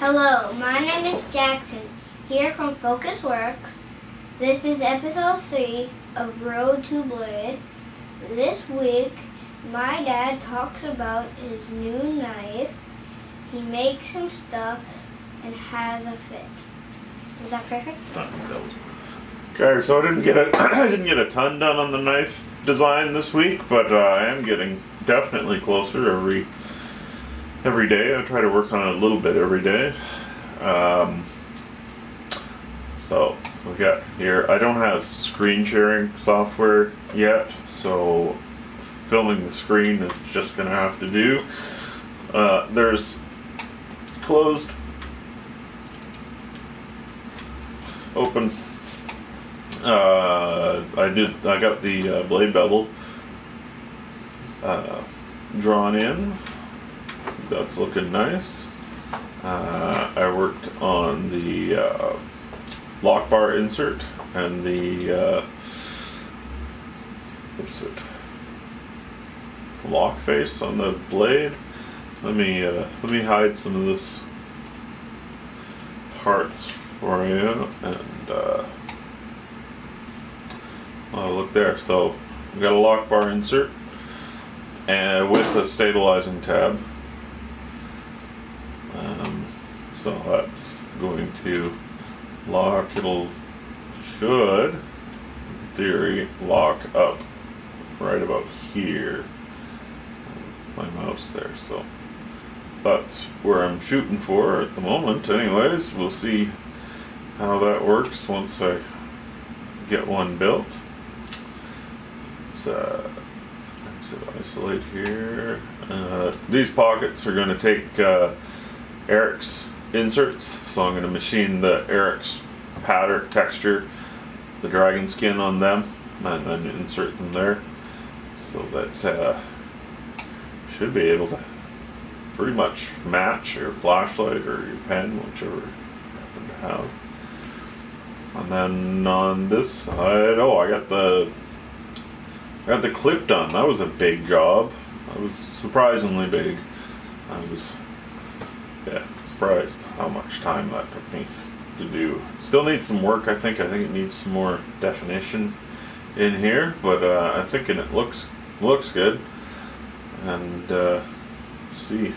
Hello, my name is Jackson, here from Focus Works. This is episode 3 of Road to Blade. This week, my dad talks about his new knife. He makes some stuff and has a fit. Is that perfect? Okay, so I didn't get a ton done on the knife design this week, but I am getting definitely closer every day. I try to work on it a little bit every day. So we got here. I don't have screen sharing software yet, so filming the screen is just gonna have to do. There's closed, open. I got the blade bevel drawn in. That's looking nice. I worked on the lock bar insert and the lock face on the blade. Let me hide some of this parts for you, and oh, look there. So we got a lock bar insert and with a stabilizing tab. So that's going to lock. Should, in theory, lock up right about here. My mouse there. So that's where I'm shooting for at the moment. Anyways, we'll see how that works once I get one built. Let's isolate here. These pockets are going to take Eric's inserts, so I'm going to machine the Eric's pattern texture, the dragon skin on them, and then insert them there, so that should be able to pretty much match your flashlight or your pen, whichever you happen to have. And then on this side, I got the clip done. That was a big job. That was surprisingly big. I was surprised how much time that took me to do. Still needs some work, I think. It needs some more definition in here, but I'm thinking it looks good. And see.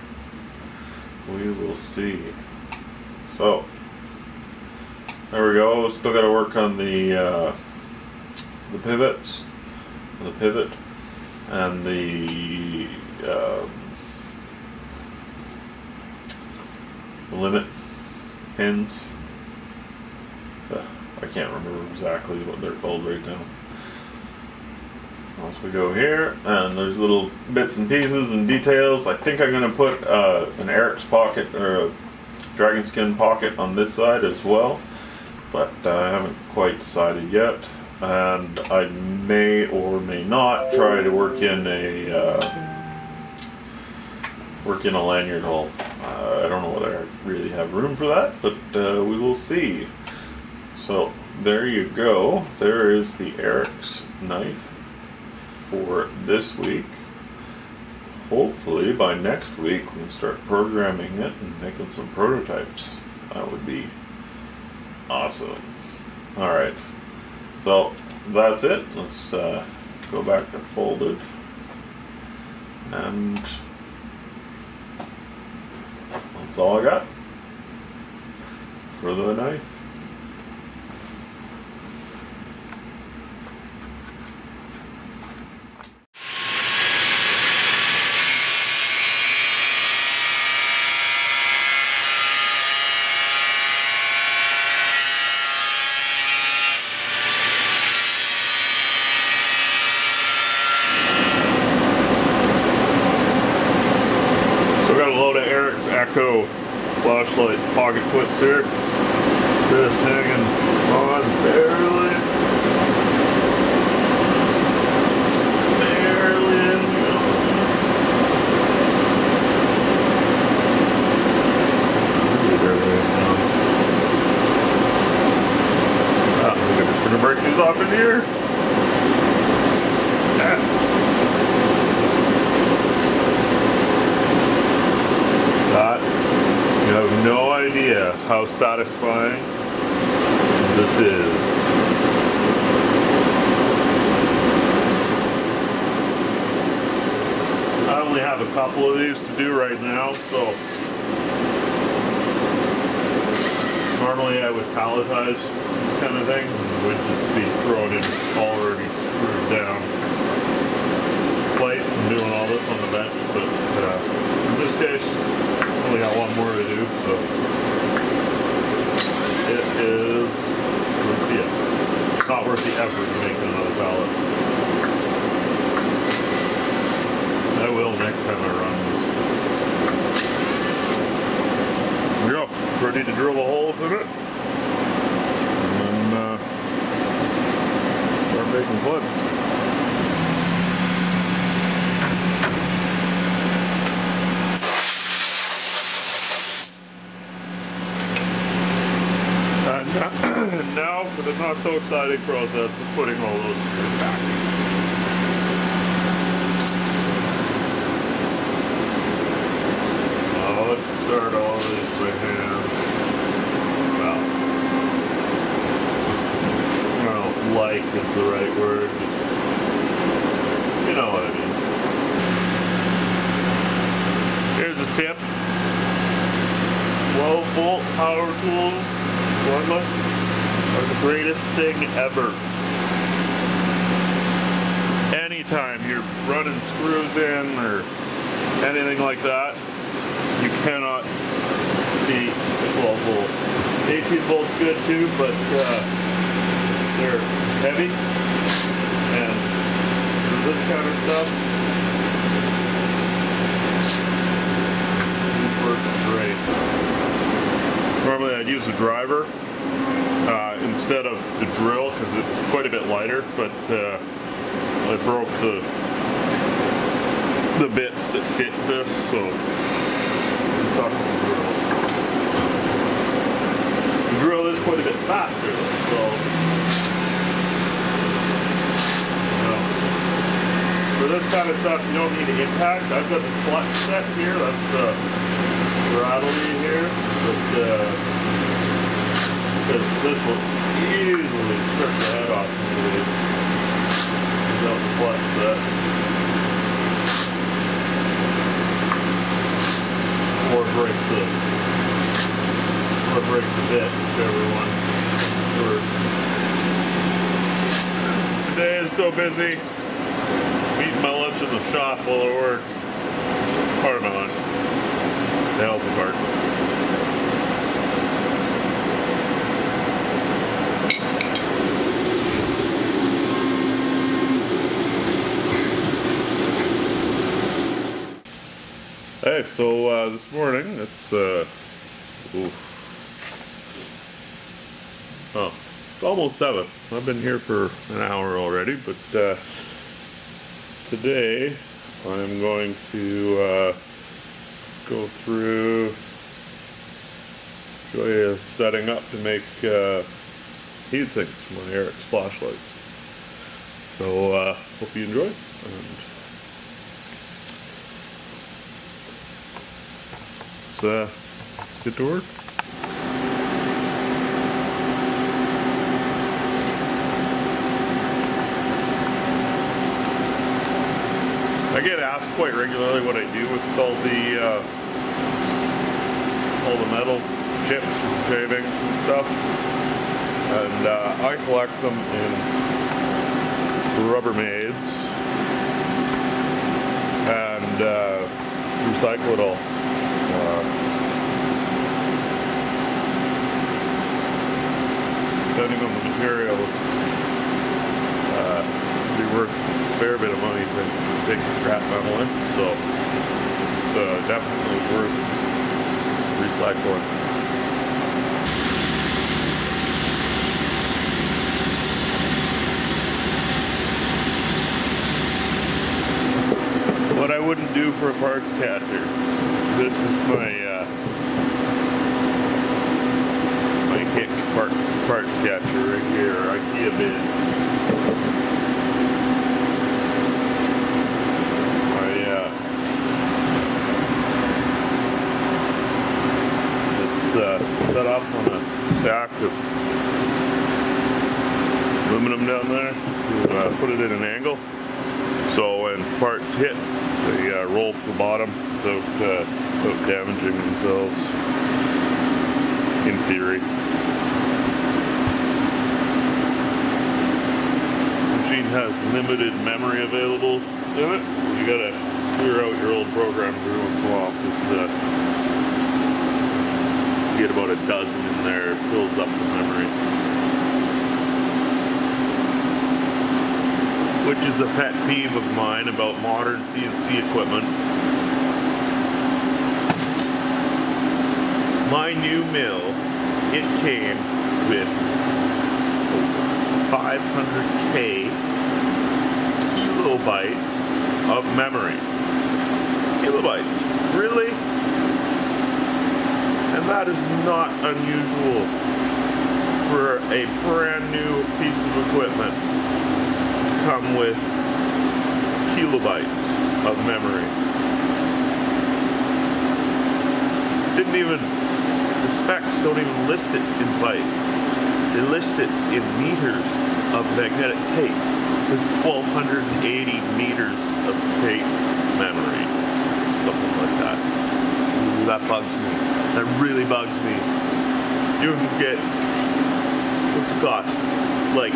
We will see. So there we go. Still got to work on the pivots, the pivot, and the limit pins. I can't remember exactly what they're called right now. Once we go here, and there's little bits and pieces and details. I think I'm going to put an Eric's pocket or a dragon skin pocket on this side as well, but I haven't quite decided yet. And I may or may not try to work in a lanyard hole. I don't know whether I really have room for that, but we will see. So there you go. There is the Eric's knife for this week. Hopefully by next week we can start programming it and making some prototypes. That would be awesome. Alright, so that's it. Let's go back to folded, and that's all I got for the knife. Echo flashlight pocket clips here, just hanging on barely in. I'm just gonna break these off in here. That, you have no idea idea how satisfying this is. I only have a couple of these to do right now, so normally I would palletize this kind of thing, would just be thrown in already screwed down plates and doing all this on the bench, but in this case, only got one more to do, so it is not worth the effort to make another pallet. I will next time I run this. Here we go. Ready to drill the holes in it. And then start making clips. And now for the not so exciting process of putting all those screws back. Let's start all this by hand. Well, I don't know if like is the right word, but you know what I mean. Here's a tip. 12-volt power tools, cordless, are the greatest thing ever. Anytime you're running screws in or anything like that, you cannot beat 12 volt. 18 volt's good too, but they're heavy, and for this kind of stuff, these work great. Normally I'd use a driver instead of the drill because it's quite a bit lighter, but I broke the bits that fit this, so I'm talking the drill. The drill is quite a bit faster, so for this kind of stuff you don't need an impact. I've got the clutch set here, that's the rattley here, but because this will easily strip the head off without the clutch set. Or break the bit, whichever one first. Today is so busy. Eating my lunch in the shop while I work. Part of my lunch. The healthy part. Hey, so this morning it's it's almost 7. I've been here for an hour already, but today I'm going to go through, show you setting up to make heat sinks for my Eric's flashlights. So hope you enjoy, and let's get to work. I get asked quite regularly what I do with all the metal chips and shavings and stuff, and I collect them in Rubbermaids and recycle it all. Depending on the material, it'd be worth a fair bit of money to take the scrap metal in, so it's definitely worth recycling. What I wouldn't do for a parts catcher. This is my Hick parts catcher right here, IKEA bin. It's set up on a stack of aluminum down there to put it at an angle. So when parts hit, they roll to the bottom without damaging themselves, in theory. This machine has limited memory available in it, so you gotta clear out your old programs every once in a while, because you get about a dozen in there, it fills up the memory. Which is a pet peeve of mine about modern CNC equipment. My new mill, it came with 500K kilobytes of memory. Kilobytes, really? And that is not unusual for a brand new piece of equipment. Come with kilobytes of memory. The specs don't even list it in bytes. They list it in meters of magnetic tape. There's 1,280 meters of tape memory. Something like that. Ooh, that bugs me. That really bugs me. You can get, what's it cost? Like,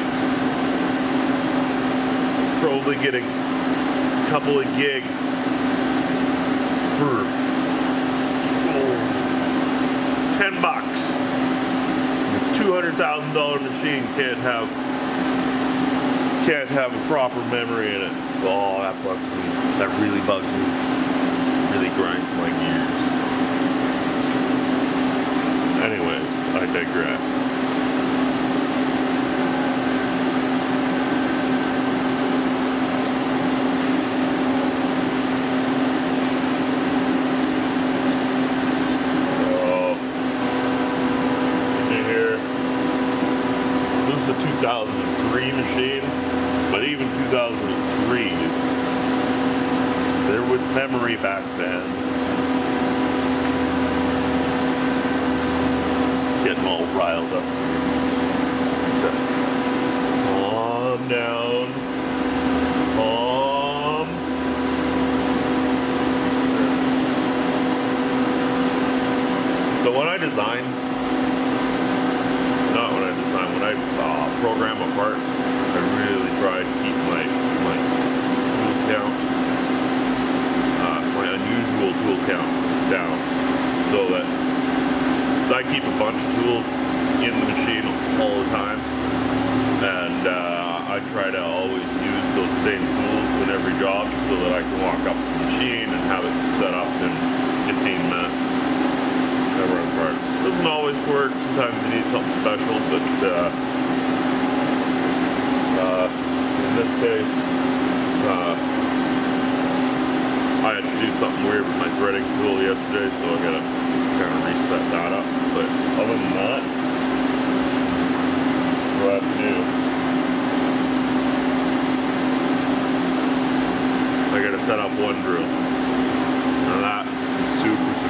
probably getting a couple of gig for $10. A $200,000 machine can't have a proper memory in it. Oh, that bugs me. That really bugs me. Really grinds my gears. Anyways, I digress. This is a 2003 machine, but even 2003 there was memory back then. Getting all riled up. Calm down. Calm. So when I program a part, I really try to keep my tool count, my unusual tool count down, so that I keep a bunch of tools in the machine all the time, and I try to always use those same tools in every job so that I can walk up to the machine and have it set up in 15 minutes. Part. Doesn't always work. Sometimes you need something special, but in this case, I had to do something weird with my threading tool yesterday, so I gotta kind of reset that up. But other than that, what I have to do, I gotta set up one drill. Now that is super easy.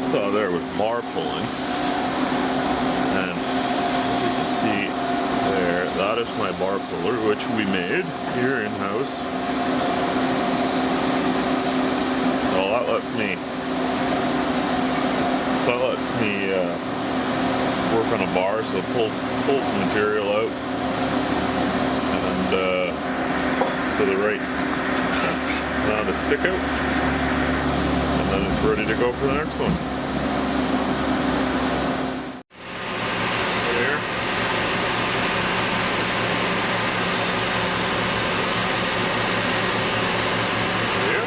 Saw there with bar pulling, and There's my bar puller, which we made here in-house. Well, that lets me work on a bar, so it pulls the material out and to the right amount of stick out, and then it's ready to go for the next one. There. Yeah.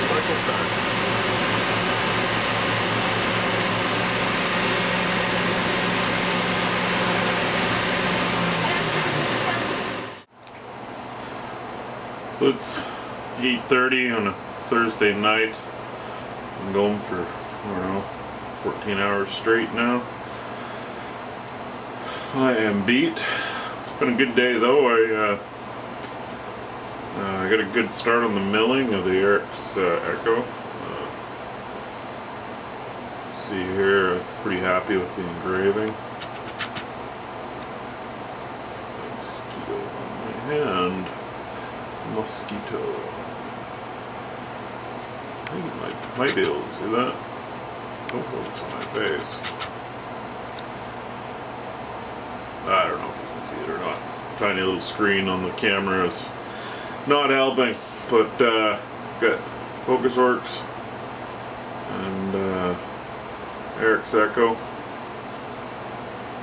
Cycle start. So it's 8:30 on a Thursday night. I'm going for, I don't know, 14 hours straight now. I am beat. It's been a good day though. I got a good start on the milling of the RX Echo. See here, pretty happy with the engraving. Mosquito on my hand. Mosquito. I think you might be able to see that. Don't focus on my face. I don't know if you can see it or not. Tiny little screen on the camera is not helping, but got FocusWorks and RX Echo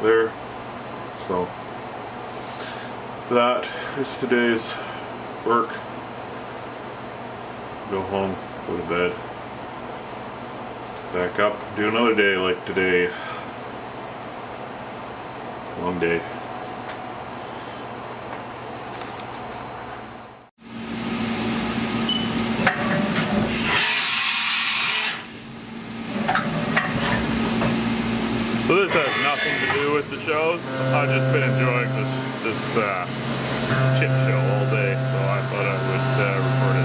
there. So that is today's work. Go home, go to bed, back up, do another day like today. Long day. So this has nothing to do with the shows. I've just been enjoying this chip show all day, so I thought I would record it.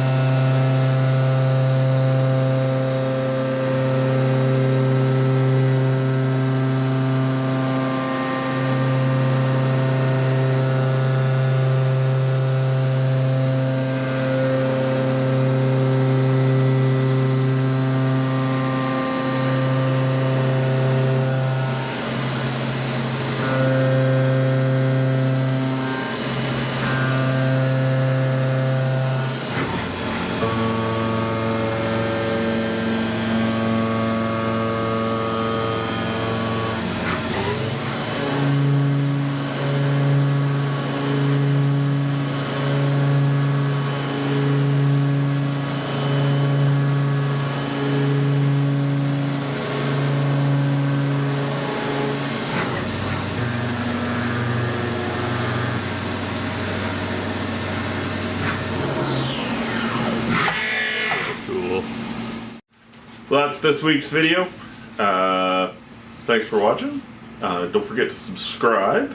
So that's this week's video. Thanks for watching. Don't forget to subscribe,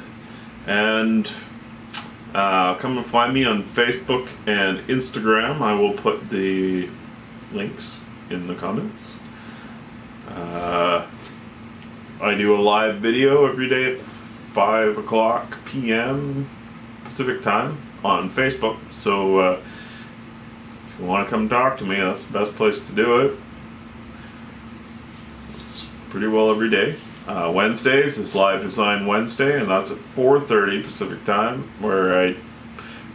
and come and find me on Facebook and Instagram. I will put the links in the comments. I do a live video every day at 5 o'clock p.m. Pacific time on Facebook, so if you want to come talk to me, that's the best place to do it. Pretty well every day. Wednesdays is Live Design Wednesday, and that's at 4:30 Pacific time, where I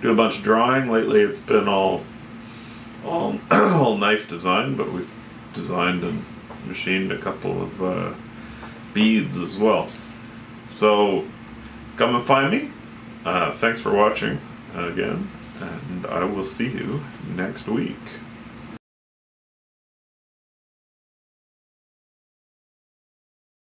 do a bunch of drawing. Lately it's been all knife design, but we've designed and machined a couple of beads as well. So come and find me. Thanks for watching again, and I will see you next week.